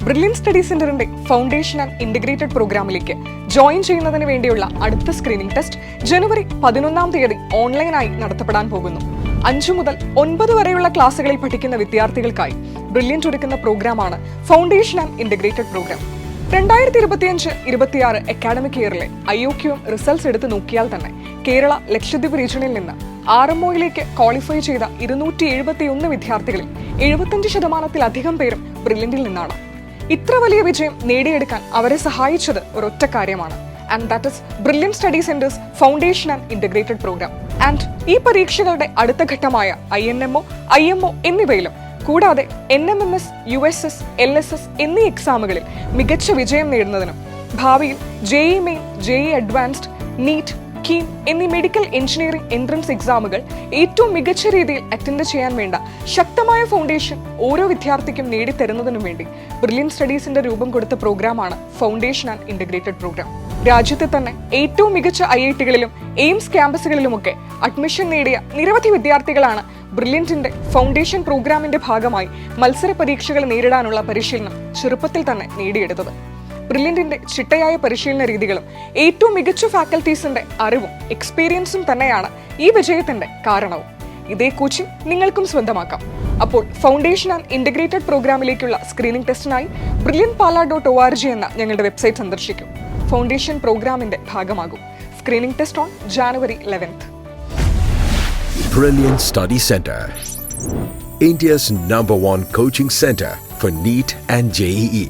Brilliant study സെന്ററിന്റെ foundation and integrated പ്രോഗ്രാമിലേക്ക് join ചെയ്യുന്നതിന് വേണ്ടിയുള്ള അടുത്ത സ്ക്രീനിംഗ് ടെസ്റ്റ് ജനുവരി 11 ഓൺലൈനായി നടത്തപ്പെടാൻ പോകുന്നു. 5 മുതൽ 9 വരെയുള്ള ക്ലാസുകളിൽ പഠിക്കുന്ന വിദ്യാർത്ഥികൾക്കായി ബ്രില്യൻറ്റ് ഒരുക്കുന്ന പ്രോഗ്രാമാണ് foundation and integrated program. 2025-26 academic ഇയറിലെ IOQM റിസൾട്ട്സ് എടുത്ത് നോക്കിയാൽ തന്നെ കേരള ലക്ഷദ്വീപ് റീജിയനിൽ നിന്ന് RMOയിലേക്ക് ക്വാളിഫൈ ചെയ്ത 271 വിദ്യാർത്ഥികളിൽ 75% പേരും ബ്രില്യന്റിൽ നിന്നാണ്. ഇത്ര വലിയ വിജയം നേടിയെടുക്കാൻ അവരെ സഹായിച്ചത് ഒരൊറ്റ കാര്യമാണ്, and that is brilliant study centres foundation and integrated programme. And ഈ പരീക്ഷകളുടെ അടുത്ത ഘട്ടമായ INMO, IMO എന്നിവയിലും കൂടാതെ NMMS, USS, LSS എന്നീ എക്സാമുകളിൽ മികച്ച വിജയം നേടുന്നതിനും ഭാവിയിൽ JEE main, JEE advanced, NEET, KEAM എന്നീ മെഡിക്കൽ എഞ്ചിനീയറിംഗ് എൻട്രൻസ് എക്സാമുകൾ ഏറ്റവും മികച്ച രീതിയിൽ അറ്റൻഡ് ചെയ്യാൻ വേണ്ട ശക്തമായ ഫൗണ്ടേഷൻ ഓരോ വിദ്യാർത്ഥിക്കും നേടിത്തരുന്നതിനും വേണ്ടി ബ്രില്യൻ സ്റ്റഡീസിന്റെ രൂപം കൊടുത്ത പ്രോഗ്രാമാണ് ഫൗണ്ടേഷൻ ആൻഡ് ഇന്റഗ്രേറ്റഡ് പ്രോഗ്രാം. രാജ്യത്തെ തന്നെ ഏറ്റവും മികച്ച IITകളിലും എയിംസ് ക്യാമ്പസുകളിലുമൊക്കെ അഡ്മിഷൻ നേടിയ നിരവധി വിദ്യാർത്ഥികളാണ് ബ്രില്യന്റിന്റെ ഫൗണ്ടേഷൻ പ്രോഗ്രാമിന്റെ ഭാഗമായി മത്സര പരീക്ഷകൾ നേരിടാനുള്ള പരിശീലനം ചെറുപ്പത്തിൽ തന്നെ നേടിയെടുത്തത്. ബ്രില്യന്റിന്റെ ചിട്ടയായ പരിശീലന രീതികളും ഏറ്റവും മികച്ച ഫാക്കൽറ്റീസിന്റെ അറിവും എക്സ്പീരിയൻസും തന്നെയാണ് ഈ വിജയത്തിന്റെ കാരണവും. ഇതേ കോച്ചിങ് നിങ്ങൾക്കും സ്വന്തമാക്കാം. അപ്പോൾ ഫൗണ്ടേഷൻ ആൻഡ് ഇന്റഗ്രേറ്റഡ് പ്രോഗ്രാമിലേക്കുള്ള സ്ക്രീനിംഗ് ടെസ്റ്റിനായി brilliantpala.org എന്ന ഞങ്ങളുടെ വെബ്സൈറ്റ് സന്ദർശിക്കും. ഫൗണ്ടേഷൻ പ്രോഗ്രാമിന്റെ ഭാഗമാകും. Screening test on January 11th. Brilliant Study Center, India's #1 coaching center for NEET and JEE.